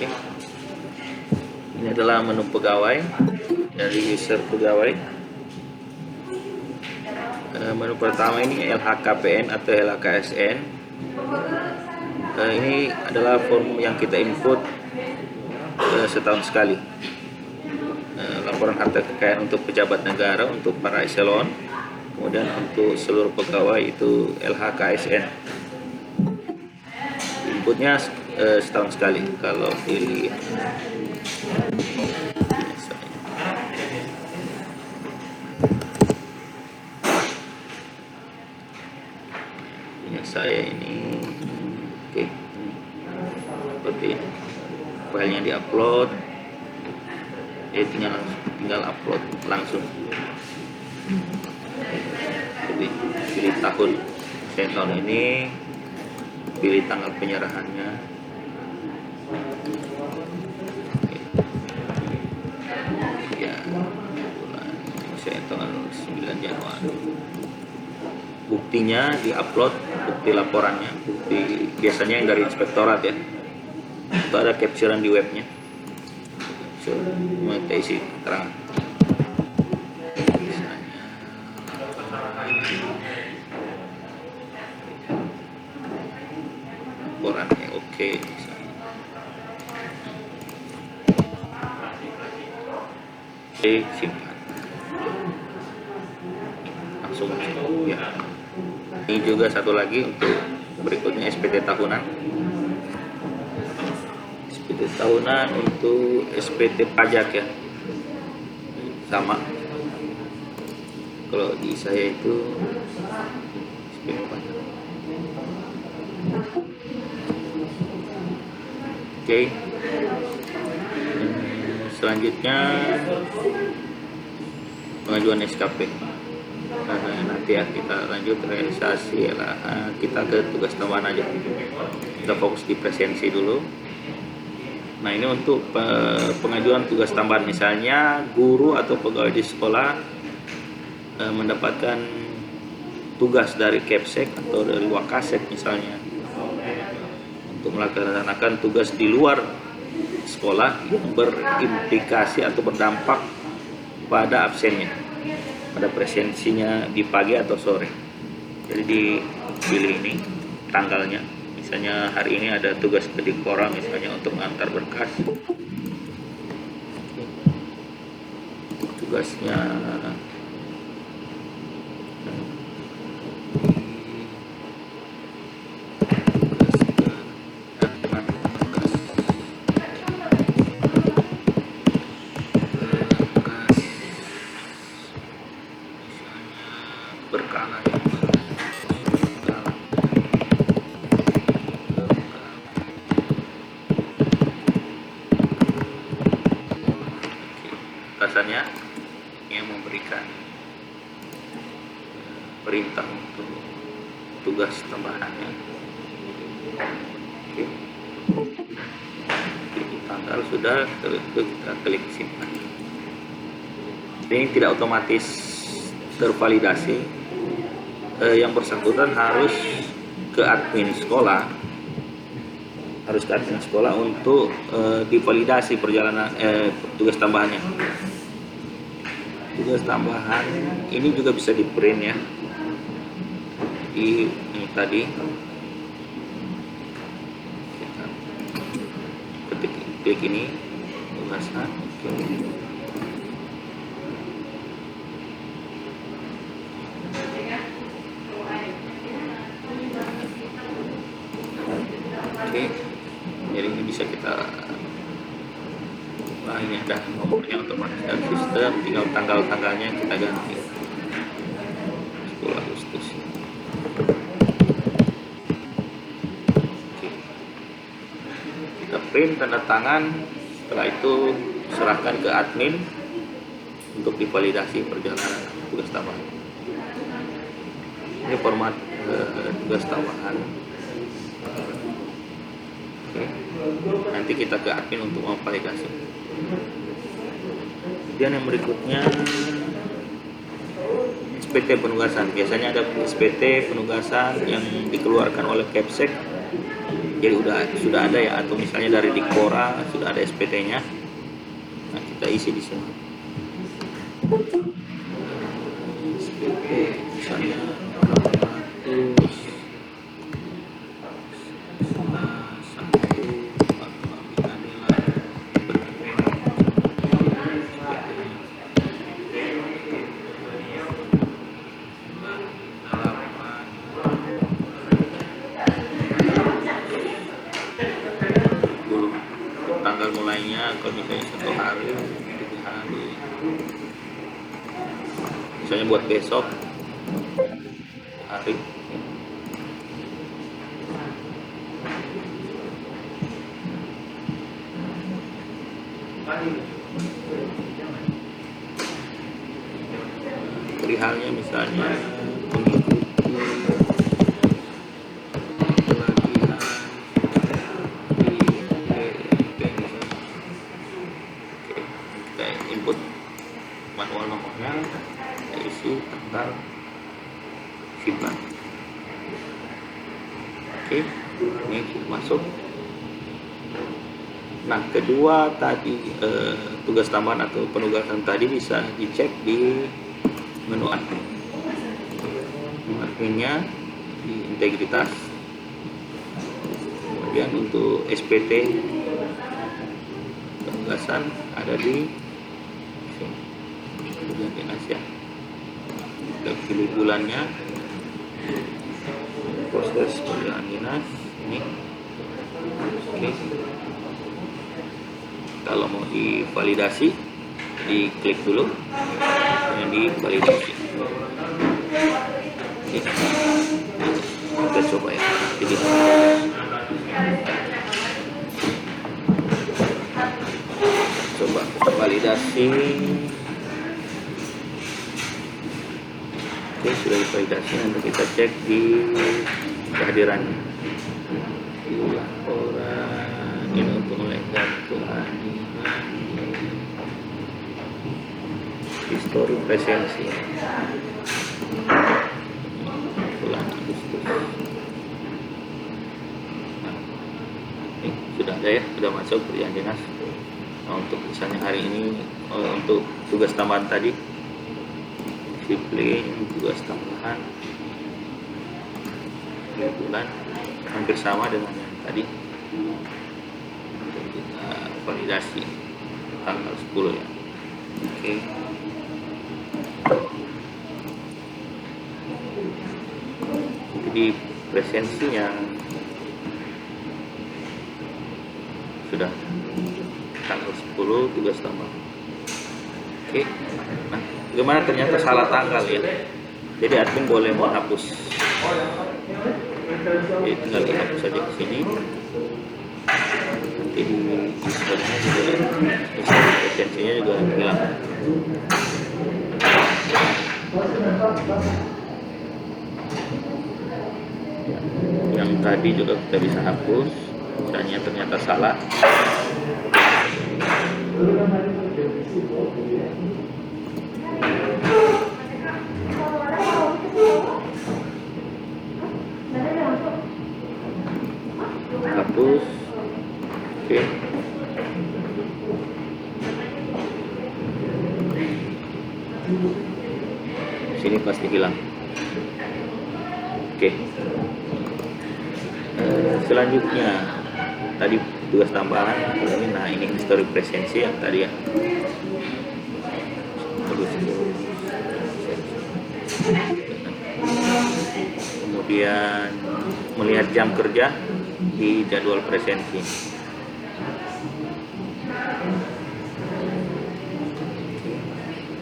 Oke. Ini adalah menu pegawai dari user pegawai. Menu pertama ini LHKPN atau LHKSN. Ini adalah form yang kita input setahun sekali. Laporan harta kekayaan untuk pejabat negara, untuk para eselon, kemudian untuk seluruh pegawai itu LHKSN. Inputnya setahun sekali kalau pilih. Saya ini oke, seperti ini. Filenya diupload, tinggal upload langsung. Jadi pilih tahun, saya tahun ini, pilih tanggal penyerahannya. Ya, bulan saya tanggal 9 Januari. Buktinya diupload, bukti laporannya, bukti biasanya yang dari inspektorat ya. Itu ada capturean di webnya. So, kita isi keterangan. Laporannya oke. Oke, simpan. Langsung ya. Ini juga satu lagi untuk berikutnya SPT tahunan. SPT tahunan untuk SPT pajak ya. Sama. Kalau di saya itu SPT pajak. Oke. Selanjutnya pengajuan SKP. Nanti ya kita lanjut realisasi ya, kita ke tugas tambahan aja. Kita fokus di presensi dulu. Nah, ini untuk pengajuan tugas tambahan, misalnya guru atau pegawai di sekolah mendapatkan tugas dari Kepsek atau dari Wakasek misalnya untuk melaksanakan tugas di luar sekolah yang berimplikasi atau berdampak pada absennya, pada presensinya di pagi atau sore. Jadi dipilih ini tanggalnya, misalnya hari ini ada tugas ke Dikpora misalnya untuk mengantar berkas. Tugasnya berkala ya. Atasannya yang memberikan perintah untuk tugas tambahannya. Oke. Tanggal sudah, kita klik simpan. Ini tidak otomatis tervalidasi. Yang bersangkutan harus ke admin sekolah, untuk divalidasi perjalanan tugas tambahannya. Tugas tambahan ini juga bisa di print ya, di ini tadi kita klik ini tugasan. Oke, jadi ini bisa kita, ini ada nomornya otomatis dari sistem, tinggal tanggal-tanggalnya kita ganti 10 Agustus. Oke. Kita print tanda tangan, setelah itu serahkan ke admin untuk divalidasi perjalanan tugas tambahan. Ini format tugas tambahan. Oke. Nanti kita ke admin untuk memvalidasi. Kemudian yang berikutnya SPT penugasan. Biasanya ada SPT penugasan yang dikeluarkan oleh Kepsek jadi sudah ada ya, atau misalnya dari Dikpora sudah ada SPT-nya. Nah, kita isi di sini. SPT misalnya 800 tanggal mulainya, kalau misalnya 1 hari, 3 hari, misalnya buat besok hari. Perihalnya misalnya input manual nomornya, kita isi tanggal simpan. Oke, ini masuk. Nah, kedua tadi tugas tambahan atau penugasan tadi bisa dicek di menu admin. Adminnya di integritas. Kemudian untuk SPT penugasan ada di dinas ya. Kita pilih bulannya, proses pemilihan dinas ini. Oke. Kalau mau divalidasi, diklik dulu dan divalidasi. Oke. Kita coba ya. Jadi coba kita validasi. Oke, sudah divalidasi. Nanti kita cek di kehadirannya. Laporan ini untuk melihat kehadiran histori presensi bulan Agustus. Nah, ini sudah ada ya, sudah masuk pilihan dinas. Nah, untuk misalnya hari ini untuk tugas tambahan tadi, disiplin tugas tambahan bulan hampir sama dengan yang tadi. Untuk kita validasi tanggal 10 ya. Oke. Jadi presensi yang sudah tanggal 10 tugas tambahan. Oke. Nah, bagaimana ternyata salah tanggal ya. Jadi admin boleh menghapus. Jadi tinggal dihapus saja ke sini. Nanti di historinya juga, presensinya juga hilang. Yang tadi juga kita bisa hapus, misalnya ternyata salah. Hapus. Oke. Sini pasti hilang. Oke. Selanjutnya tadi tugas tambahan ini. Nah, ini histori presensi yang tadi ya. Kemudian melihat jam kerja di jadwal presensi.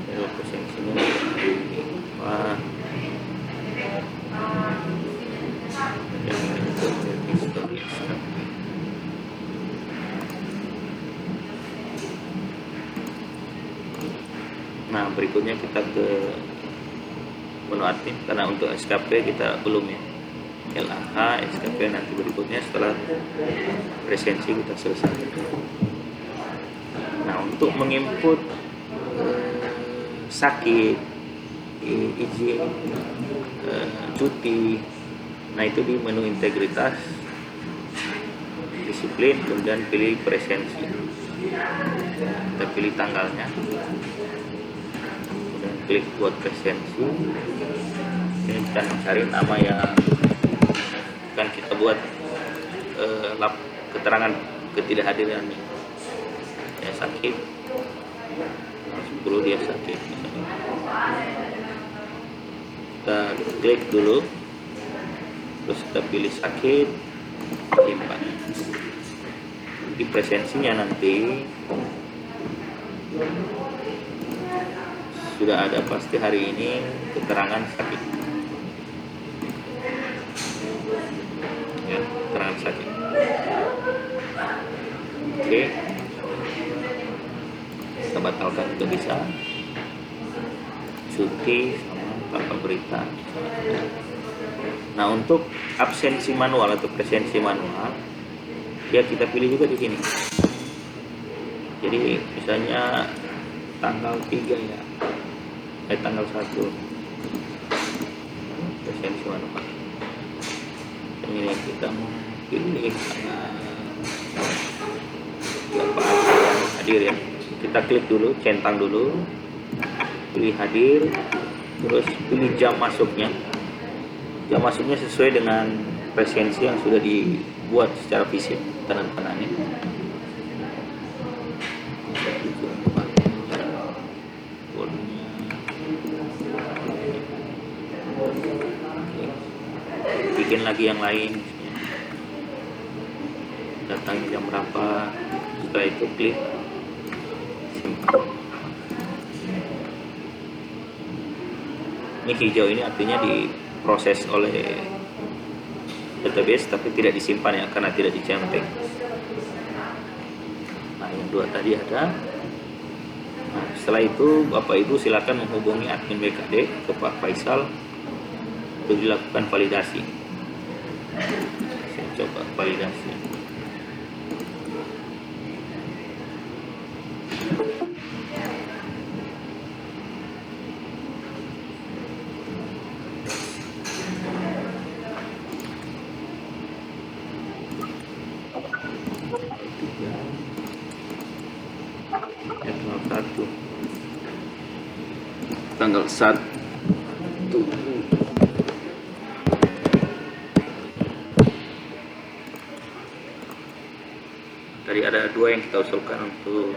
Jadwal presensinya Nah, berikutnya kita ke menu admin, karena untuk SKP kita belum ya. LAH, SKP nanti berikutnya setelah presensi kita selesai. Nah, untuk menginput sakit, izin, cuti, nah itu di menu integritas disiplin, kemudian pilih presensi. Kita pilih tanggalnya, kemudian klik buat presensi. Ini kita mencari nama yang kan kita buat keterangan ketidakhadiran. Dia sakit, 10 dia sakit. Kita klik dulu, terus kita pilih sakit, simpan. Di presensinya nanti sudah ada pasti hari ini keterangan sakit, ya, keterangan sakit. Oke, kita batalkan juga bisa, cuti sama tanpa berita. Nah, untuk absensi manual atau presensi manual, ya kita pilih juga di sini. Jadi misalnya tanggal 3 ya, tanggal 1 presensi manual. Ini kita mau pilih siapa yang hadir ya. Kita klik dulu, centang dulu, pilih hadir, terus pilih jam masuknya. Jam masuknya sesuai dengan presensi yang sudah dibuat secara fisik, tanda-tandanya. Bikin lagi yang lain, datangnya jam berapa, setelah itu klik simpan. Ini hijau ini artinya diproses oleh database tapi tidak disimpan ya, karena tidak dicenteng. Nah, yang 2 tadi ada. Nah, setelah itu Bapak Ibu silakan menghubungi admin BKD ke Pak Faisal untuk dilakukan validasi. Saya coba validasi. Tanggal 1 tadi ada 2 yang kita usulkan untuk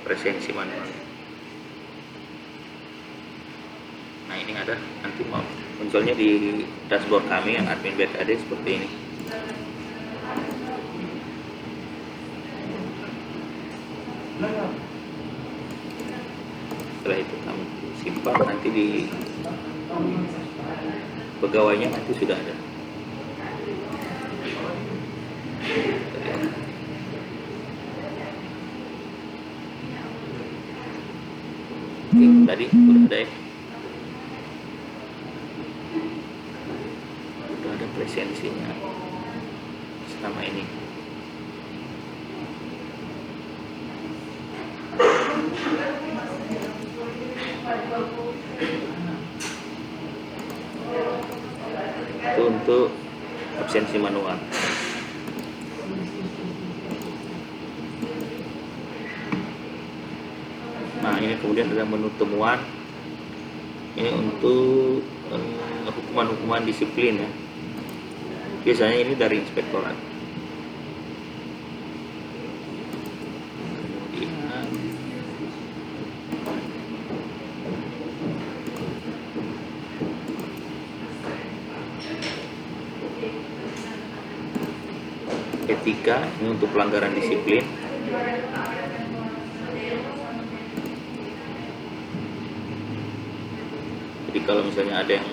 presensi manual. Nah, ini ada, nanti mau munculnya di dashboard kami yang admin BKD seperti ini. Setelah itu kami simpan, nanti di pegawainya nanti sudah ada. Oke, tadi sudah ada ya, sudah ada presensinya selama ini. Itu untuk absensi manual. Nah, ini kemudian ada menu temuan. Ini untuk hukuman-hukuman disiplin ya. Biasanya ini dari inspektorat. Kemudian etika, ini untuk pelanggaran disiplin. Jadi kalau misalnya ada yang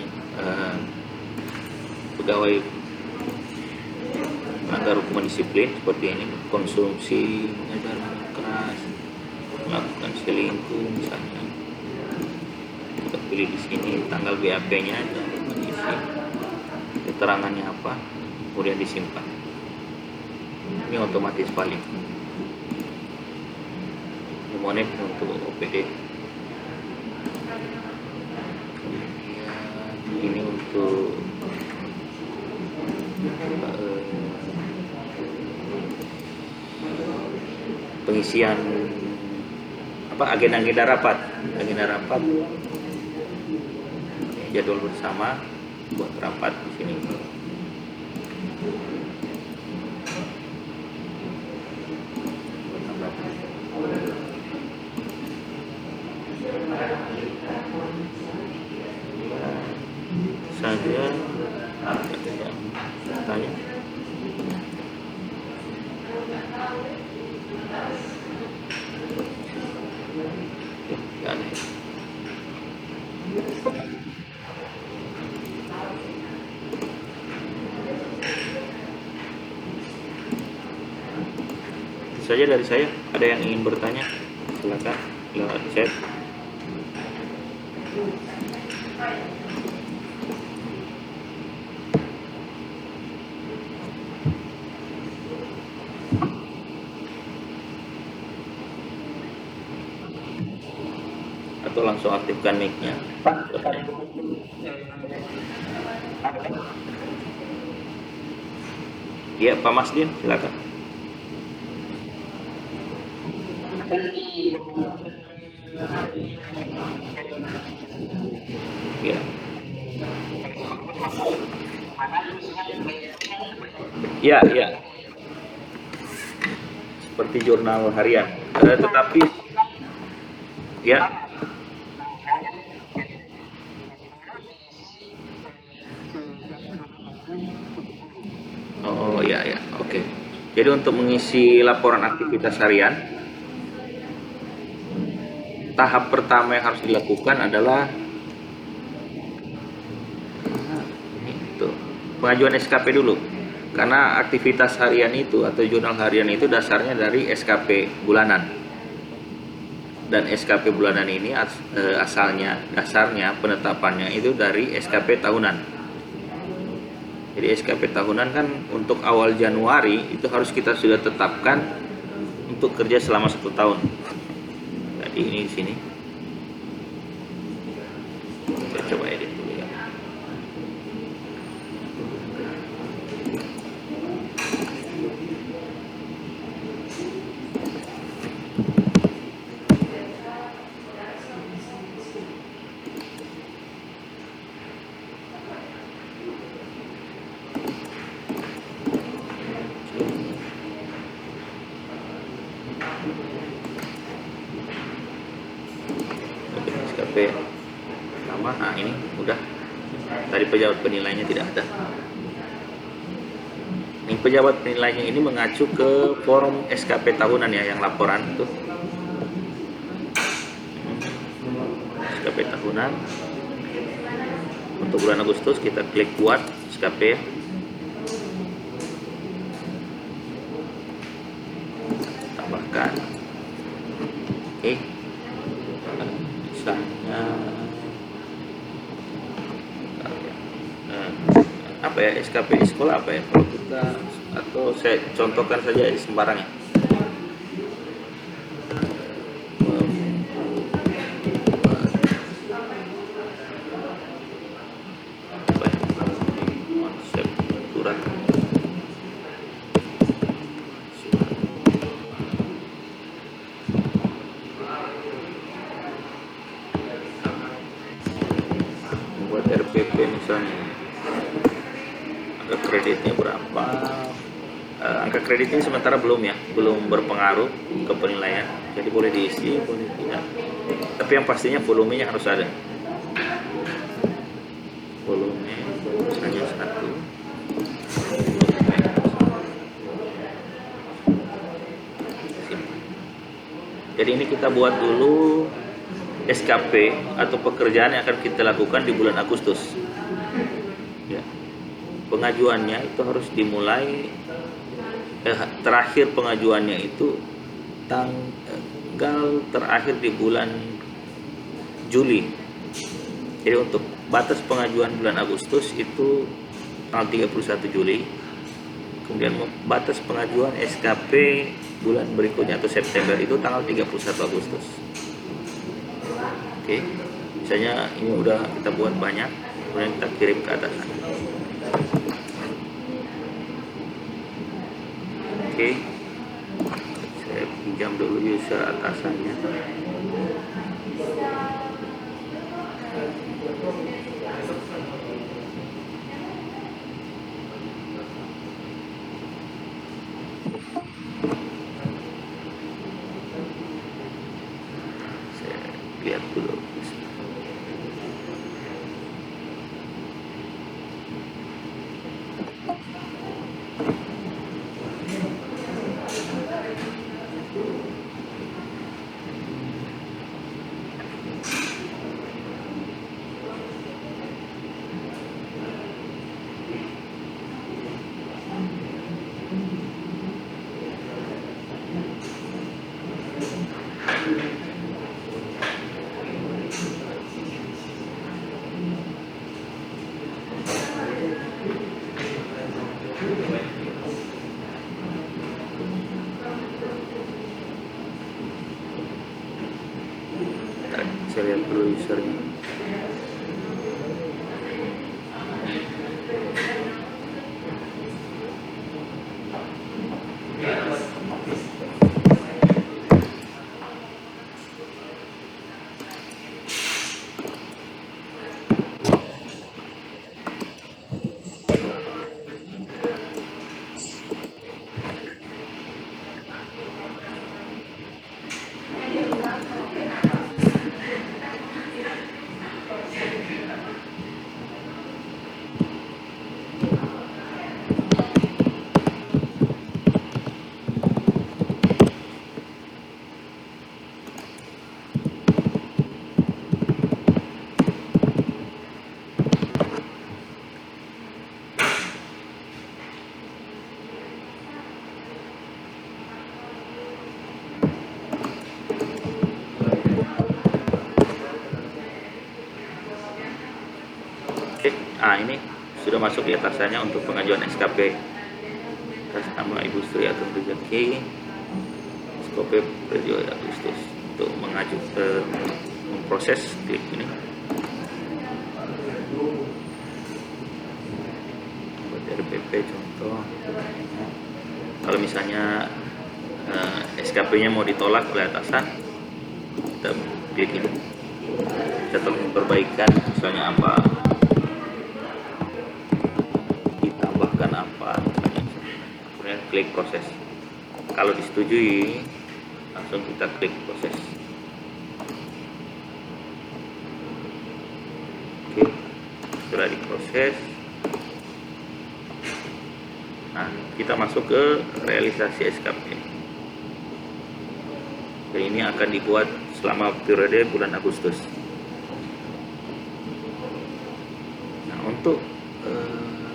pegawai melanggar hukuman disiplin seperti ini, konsumsi, mengajar keras, melakukan selingkuh misalnya, kita pilih di sini tanggal BAP-nya, isi keterangannya apa, kemudian disimpan. Ini otomatis paling monet untuk OPD. Ini untuk pengisian agenda rapat, jadwal bersama buat rapat di sini. Saja tanya. Saja dari saya, ada yang ingin bertanya, silakan lewat chat. Atau langsung aktifkan mic-nya. Ya, Pak Masdin, silakan. Ya. Ya, ya. Seperti jurnal harian. Tetapi ya. Oh ya ya, oke. Jadi untuk mengisi laporan aktivitas harian, tahap pertama yang harus dilakukan adalah pengajuan SKP dulu. Karena aktivitas harian itu atau jurnal harian itu dasarnya dari SKP bulanan. Dan SKP bulanan ini dasarnya penetapannya itu dari SKP tahunan. Jadi SKP tahunan kan untuk awal Januari itu harus kita sudah tetapkan untuk kerja selama 1 tahun. Jadi ini di sini. Saya coba edit dulu ya. SKP nama, nah ini udah. Tadi pejabat penilainya tidak ada. Ini pejabat penilainya ini mengacu ke form SKP tahunan ya, yang laporan itu. SKP tahunan untuk bulan Agustus, kita klik buat SKP. Tambahkan. Oke. Misalnya apa ya, SKP di sekolah apa ya kalau kita, atau saya contohkan saja sembarang ya. Konsep surat buat RPP misalnya, angka kreditnya berapa. Angka kreditnya sementara belum berpengaruh ke penilaian, jadi boleh diisi boleh tidak, tapi yang pastinya volumenya harus ada. Volume misalnya 1. Jadi ini kita buat dulu SKP atau pekerjaan yang akan kita lakukan di bulan Agustus ya. Pengajuannya itu harus dimulai terakhir pengajuannya itu tanggal terakhir di bulan Juli. Jadi untuk batas pengajuan bulan Agustus itu tanggal 31 Juli. Kemudian batas pengajuan SKP bulan berikutnya atau September itu tanggal 31 Agustus. Oke. Misalnya ini udah kita buat banyak, kemudian kita kirim ke atasan. Oke. Saya pinjam dulu user atasannya. Saya lihat dulu. Saya lihat dulu usernya. Ini sudah masuk di atasannya untuk pengajuan SKP atas nama Ibu Sri Agung Rezeki, SKP periode Agustus. Untuk memproses, klik ini. Buat RPP contoh. Kalau misalnya SKP-nya mau ditolak oleh atasan, kita klik ini. Kita perbaikan, misalnya apa, kemudian klik proses. Kalau disetujui, langsung kita klik proses. Oke, setelah diproses, nah kita masuk ke realisasi SKP. Dan ini akan dibuat selama periode bulan Agustus. Nah, untuk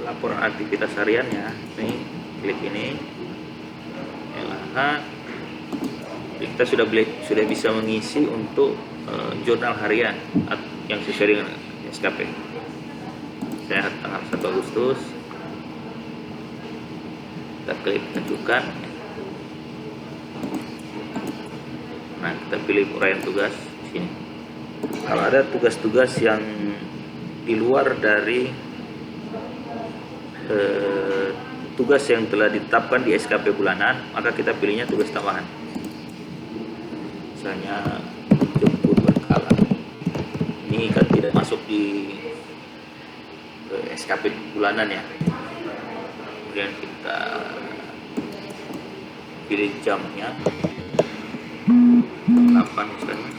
laporan aktivitas hariannya, ini klik ini, LH. Kita sudah bisa mengisi untuk jurnal harian yang sesuai dengan SKP. Saya tanggal 1 Agustus, kita klik ajukan. Nah, kita pilih uraian tugas di sini. Kalau ada tugas-tugas yang di luar dari tugas yang telah ditetapkan di SKP bulanan, maka kita pilihnya tugas tambahan. Misalnya jemput berkala, ini kan tidak masuk di SKP bulanan ya. Kemudian kita pilih jamnya, jam 8 misalnya,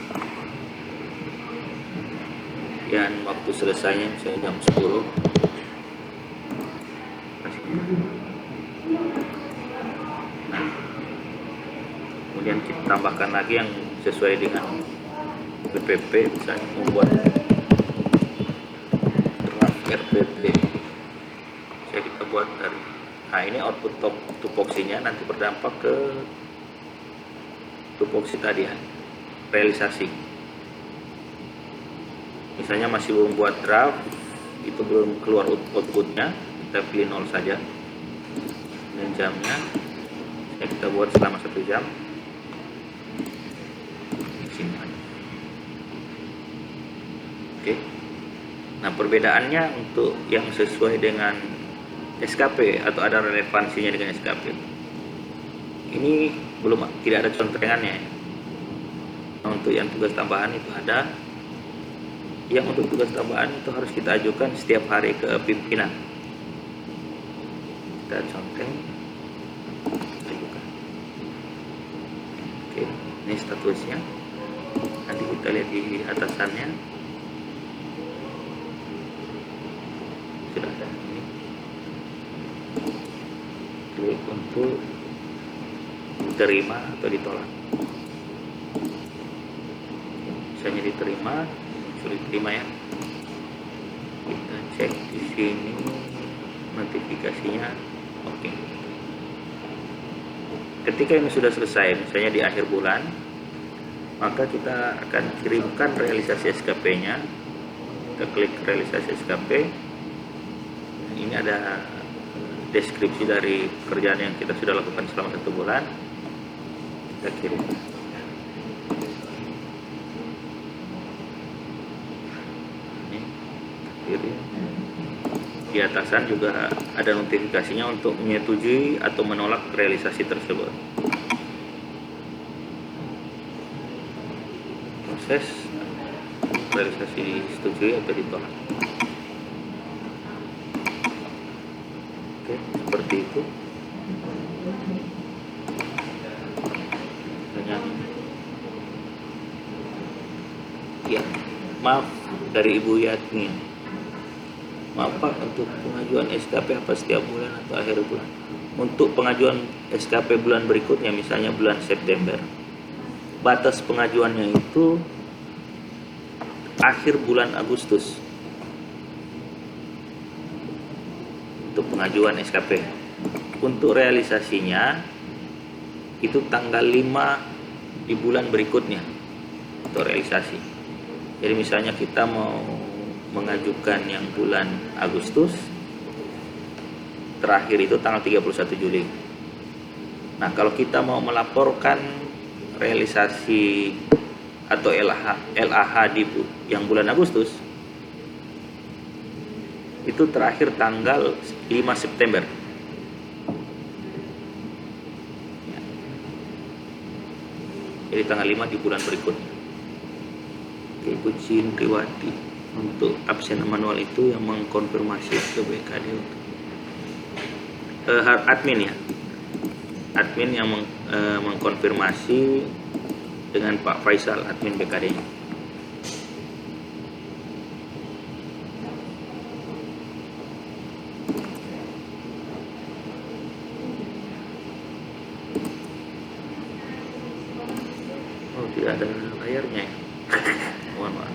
dan waktu selesainya misalnya jam 10. Nah, kemudian kita tambahkan lagi yang sesuai dengan PPP, misalnya membuat draft RPP. Saya kita buat dari, nah ini output tupoksinya nanti berdampak ke tupoksi tadi ya, realisasi. Misalnya masih belum buat draft, itu belum keluar outputnya, kita pilih 0 saja. Dan jamnya kita buat selama 1 jam. Simpan. Oke. Nah, perbedaannya untuk yang sesuai dengan SKP atau ada relevansinya dengan SKP, ini belum, tidak ada contekannya. Nah, untuk yang tugas tambahan itu ada. Yang untuk tugas tambahan itu harus kita ajukan setiap hari ke pimpinan. Kita conteng, ajukan. Oke, ini statusnya. Nanti kita lihat di atasannya. Sudah ada ini. Klik untuk diterima atau ditolak. Misalnya diterima, sudah diterima ya. Kita cek di sini notifikasinya. Oke. Ketika ini sudah selesai, misalnya di akhir bulan, maka kita akan kirimkan realisasi SKP-nya. Kita klik realisasi SKP. Ini ada deskripsi dari pekerjaan yang kita sudah lakukan selama 1 bulan. Kita kirim. Ini kirim. Di atasan juga ada notifikasinya untuk menyetujui atau menolak realisasi tersebut. Proses realisasi disetujui atau ditolak. Oke, seperti itu. Ya, maaf dari Ibu Yatmi. Maaf Pak, untuk pengajuan SKP apa setiap bulan atau akhir bulan? Untuk pengajuan SKP bulan berikutnya, misalnya bulan September, batas pengajuannya itu akhir bulan Agustus. Untuk pengajuan SKP. Untuk realisasinya itu tanggal 5 di bulan berikutnya untuk realisasi. Jadi misalnya kita mau mengajukan yang bulan Agustus, terakhir itu tanggal 31 Juli. Nah, kalau kita mau melaporkan realisasi atau LAH di yang bulan Agustus, itu terakhir tanggal 5 September. Jadi tanggal 5 di bulan berikutnya. Ibu Cindriwati, untuk absen manual itu yang mengkonfirmasi ke BKD admin ya, admin yang mengkonfirmasi dengan Pak Faisal, admin BKD. Oh, tidak ada layarnya ya. Mohon maaf.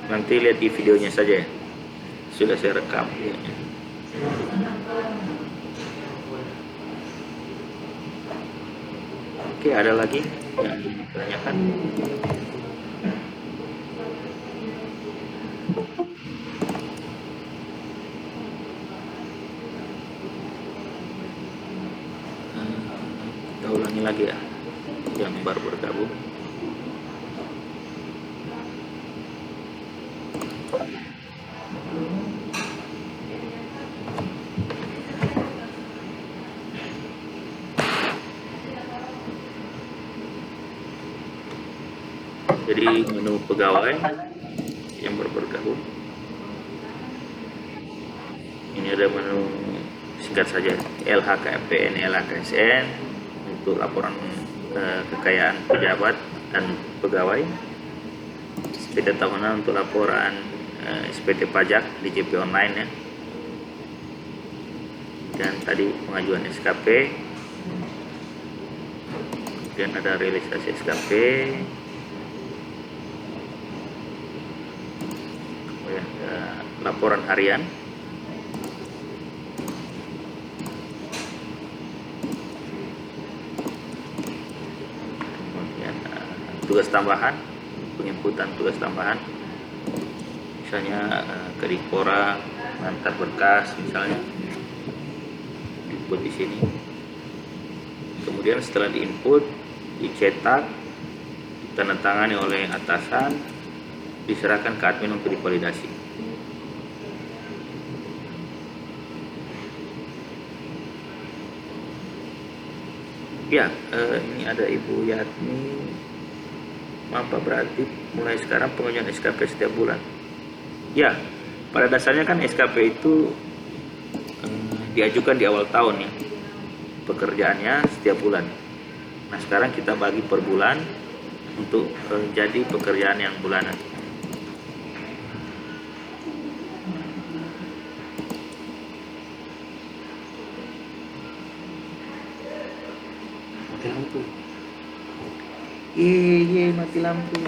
Nanti lihat di videonya saja ya. Sudah saya rekam videonya. Oke, ada lagi yang ditanyakan? Kita ulangi lagi ya, yang baru bergabung. Jadi menu pegawai yang baru bergabung, ini ada menu singkat saja, LHKPN, LHKSN untuk laporan kekayaan pejabat dan pegawai, SPT tahunan untuk laporan SPT pajak di JP online ya, dan tadi pengajuan SKP, kemudian ada realisasi SKP, kemudian laporan harian, kemudian tugas tambahan, penginputan tugas tambahan, misalnya Kedikpora, antar berkas misalnya, input di sini. Kemudian setelah diinput, dicetak, ditandatangani oleh atasan, diserahkan ke admin untuk divalidasi. Ya, ini ada Ibu Yatni. Apa berarti mulai sekarang pengajuan SKP setiap bulan? Ya, pada dasarnya kan SKP itu diajukan di awal tahun ya. Pekerjaannya setiap bulan. Nah, sekarang kita bagi per bulan untuk jadi pekerjaan yang bulanan. Mati lampu. Mati lampu.